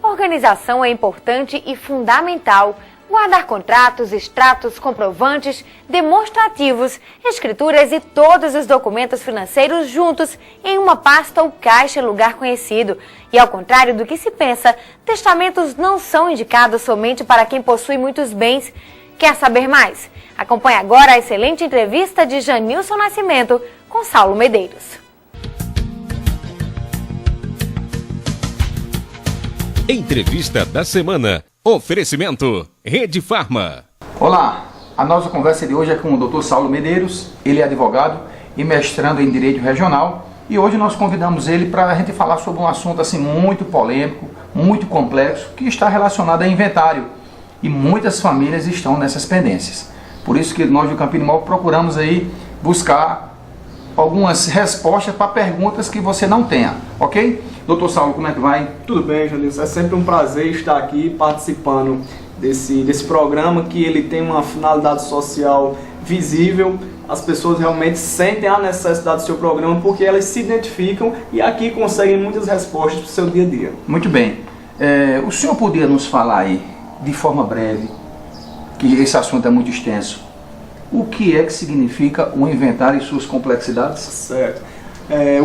Organização é importante e fundamental. Guardar contratos, extratos, comprovantes, demonstrativos, escrituras e todos os documentos financeiros juntos em uma pasta ou caixa em lugar conhecido. E ao contrário do que se pensa, testamentos não são indicados somente para quem possui muitos bens. Quer saber mais? Acompanhe agora a excelente entrevista de Janilson Nascimento com Saulo Medeiros. Entrevista da semana. Oferecimento Rede Farma. Olá, a nossa conversa de hoje é com o Dr. Saulo Medeiros. Ele é advogado e mestrando em Direito Regional. E hoje nós convidamos ele para a gente falar sobre um assunto assim muito polêmico, muito complexo, que está relacionado a inventário. E muitas famílias estão nessas pendências. Por isso que nós do Campina Imóvel procuramos aí buscar algumas respostas para perguntas que você não tenha, ok? Doutor Saulo, como é que vai? Tudo bem, Janilson. É sempre um prazer estar aqui participando desse programa, que ele tem uma finalidade social visível. As pessoas realmente sentem a necessidade do seu programa porque elas se identificam e aqui conseguem muitas respostas para o seu dia a dia. Muito bem. O senhor podia nos falar aí, de forma breve, que esse assunto é muito extenso, o que é que significa o inventário e suas complexidades? Certo.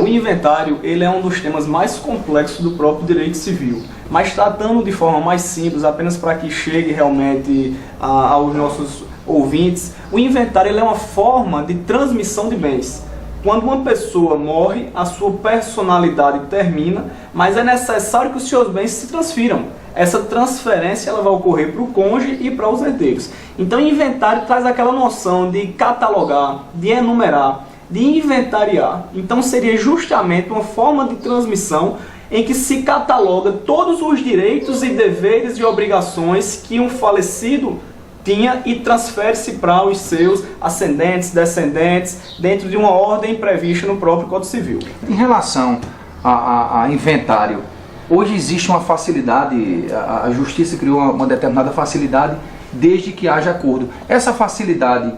O inventário ele é um dos temas mais complexos do próprio direito civil, mas tratando de forma mais simples, apenas para que chegue realmente aos nossos ouvintes, o inventário ele é uma forma de transmissão de bens. Quando uma pessoa morre, a sua personalidade termina, mas é necessário que os seus bens se transfiram. Essa transferência ela vai ocorrer para o cônjuge e para os herdeiros. Então, o inventário traz aquela noção de catalogar, de enumerar, de inventariar. Então, seria justamente uma forma de transmissão em que se cataloga todos os direitos e deveres e obrigações que um falecido tinha e transfere-se para os seus ascendentes, descendentes, dentro de uma ordem prevista no próprio Código Civil. Em relação a inventário, hoje existe uma facilidade, a Justiça criou uma determinada facilidade desde que haja acordo. Essa facilidade,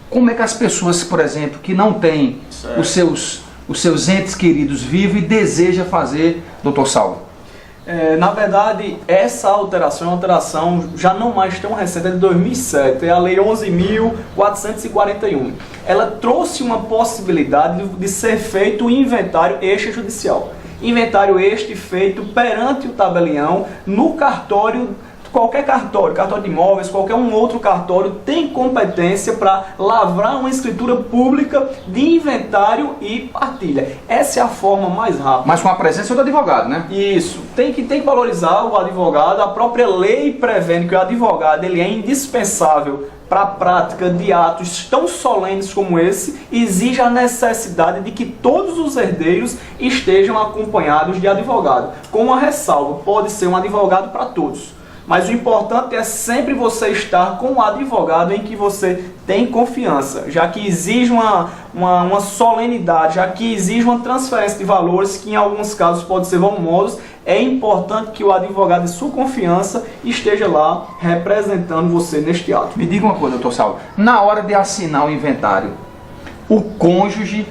como é que as pessoas, por exemplo, que não têm os seus entes queridos vivos e desejam fazer, doutor Saulo? Na verdade, essa alteração é uma alteração já não mais tão recente, é de 2007, é a Lei 11.441. Ela trouxe uma possibilidade de ser feito o inventário extrajudicial. Inventário este feito perante o tabelião no cartório. Qualquer cartório de imóveis, qualquer um outro cartório tem competência para lavrar uma escritura pública de inventário e partilha. Essa é a forma mais rápida. Mas com a presença do advogado, né? Isso. Tem que valorizar o advogado. A própria lei prevendo que o advogado ele é indispensável para a prática de atos tão solenes como esse, exige a necessidade de que todos os herdeiros estejam acompanhados de advogado. Com uma ressalva, pode ser um advogado para todos. Mas o importante é sempre você estar com o advogado em que você tem confiança, já que exige uma solenidade, já que exige uma transferência de valores que em alguns casos pode ser volumosos. É importante que o advogado de sua confiança esteja lá representando você neste ato. Me diga uma coisa, doutor Saulo, na hora de assinar o inventário, o cônjuge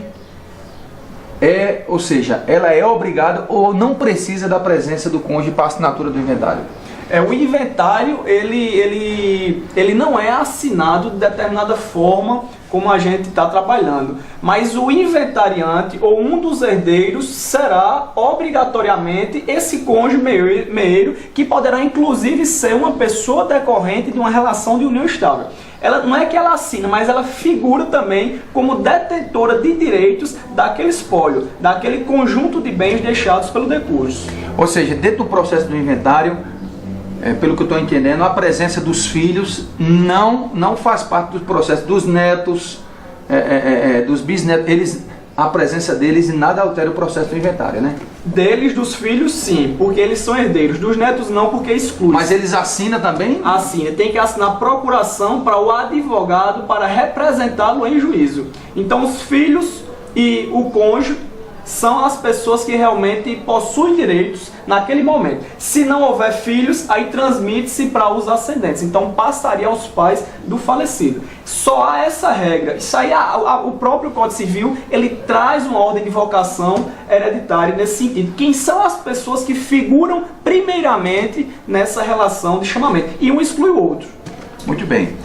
ou seja, ela é obrigada ou não precisa da presença do cônjuge para a assinatura do inventário? O inventário, ele não é assinado de determinada forma como a gente está trabalhando, mas o inventariante ou um dos herdeiros será obrigatoriamente esse cônjuge meio, que poderá inclusive ser uma pessoa decorrente de uma relação de união estável. Ela, não é que ela assina, mas ela figura também como detentora de direitos daquele espólio, daquele conjunto de bens deixados pelo decurso. Ou seja, dentro do processo do inventário, pelo que eu estou entendendo, a presença dos filhos não faz parte do processo dos netos, dos bisnetos. A presença deles e nada altera o processo do inventário, né? Deles, dos filhos, sim, porque eles são herdeiros. Dos netos, não, porque exclui. Mas eles assinam também? Assina. Tem que assinar procuração para o advogado para representá-lo em juízo. Então, os filhos e o cônjuge são as pessoas que realmente possuem direitos naquele momento. Se não houver filhos, aí transmite-se para os ascendentes, então passaria aos pais do falecido. Só há essa regra. Isso aí, o próprio Código Civil, ele traz uma ordem de vocação hereditária nesse sentido. Quem são as pessoas que figuram primeiramente nessa relação de chamamento? E um exclui o outro. Muito bem.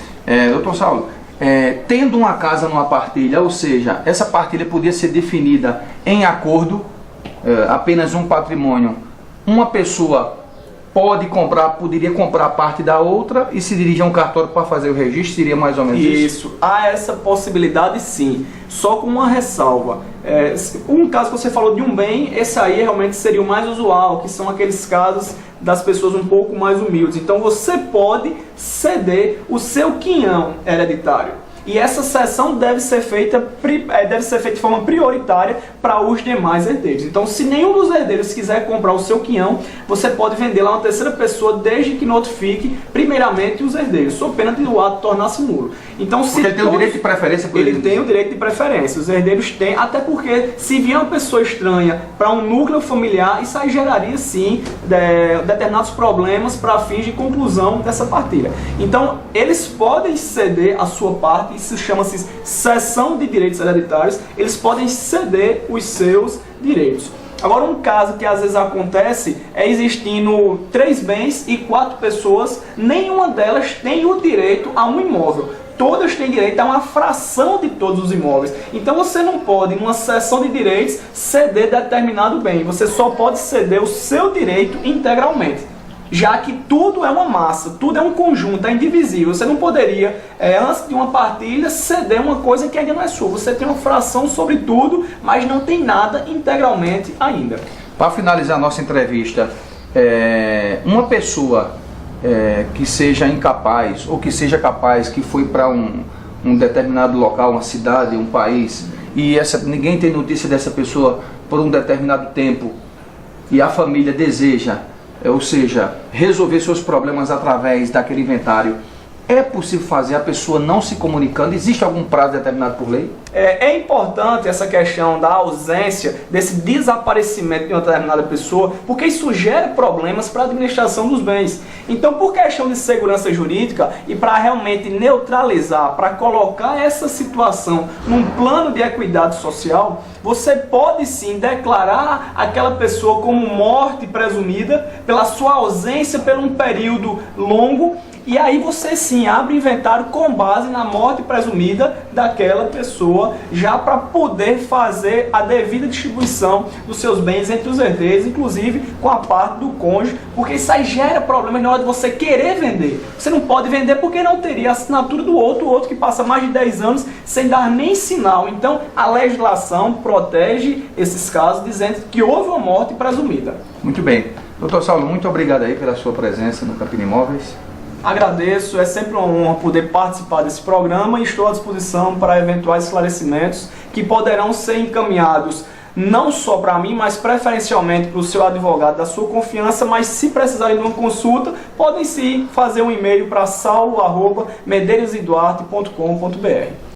Doutor Saulo, tendo uma casa numa partilha, ou seja, essa partilha podia ser definida em acordo, apenas um patrimônio, uma pessoa poderia comprar parte da outra e se dirigir a um cartório para fazer o registro, seria mais ou menos isso? Isso, há essa possibilidade sim, só com uma ressalva. Um caso que você falou de um bem, esse aí realmente seria o mais usual, que são aqueles casos das pessoas um pouco mais humildes. Então você pode ceder o seu quinhão hereditário. E essa cessão deve ser feita de forma prioritária para os demais herdeiros. Então, se nenhum dos herdeiros quiser comprar o seu quinhão, você pode vender lá a uma terceira pessoa, desde que notifique primeiramente os herdeiros, sob pena de o ato tornar-se nulo. Então, se ele tem o direito de preferência por ele tem o direito de preferência. Os herdeiros têm, até porque se vier uma pessoa estranha para um núcleo familiar, isso aí geraria sim determinados problemas para fins de conclusão dessa partilha. Então, eles podem ceder a sua parte. Isso chama-se cessão de direitos hereditários. Eles podem ceder os seus direitos. Agora, um caso que às vezes acontece é existindo 3 bens e 4 pessoas, nenhuma delas tem o direito a um imóvel. Todas têm direito a uma fração de todos os imóveis. Então você não pode, numa cessão de direitos, ceder determinado bem. Você só pode ceder o seu direito integralmente, já que tudo é uma massa, tudo é um conjunto, é indivisível. Você não poderia, antes de uma partilha, ceder uma coisa que ainda não é sua. Você tem uma fração sobre tudo, mas não tem nada integralmente ainda. Para finalizar a nossa entrevista, uma pessoa que seja incapaz, ou que seja capaz, que foi para um determinado local, uma cidade, um país, e ninguém tem notícia dessa pessoa por um determinado tempo, e a família deseja, ou seja, resolver seus problemas através daquele inventário, é possível fazer a pessoa não se comunicando? Existe algum prazo determinado por lei? É importante essa questão da ausência, desse desaparecimento de uma determinada pessoa, porque isso gera problemas para a administração dos bens. Então, por questão de segurança jurídica e para realmente neutralizar, para colocar essa situação num plano de equidade social, você pode sim declarar aquela pessoa como morte presumida pela sua ausência por um período longo. E aí você sim abre inventário com base na morte presumida daquela pessoa, já para poder fazer a devida distribuição dos seus bens entre os herdeiros, inclusive com a parte do cônjuge, porque isso aí gera problema na hora de você querer vender. Você não pode vender porque não teria a assinatura do outro, o outro que passa mais de 10 anos sem dar nem sinal. Então a legislação protege esses casos, dizendo que houve uma morte presumida. Muito bem. Doutor Saulo, muito obrigado aí pela sua presença no Campina Imóveis. Agradeço, é sempre uma honra poder participar desse programa e estou à disposição para eventuais esclarecimentos que poderão ser encaminhados não só para mim, mas preferencialmente para o seu advogado da sua confiança, mas se precisarem de uma consulta, podem sim fazer um e-mail para saulo@medeiroseduarte.com.br.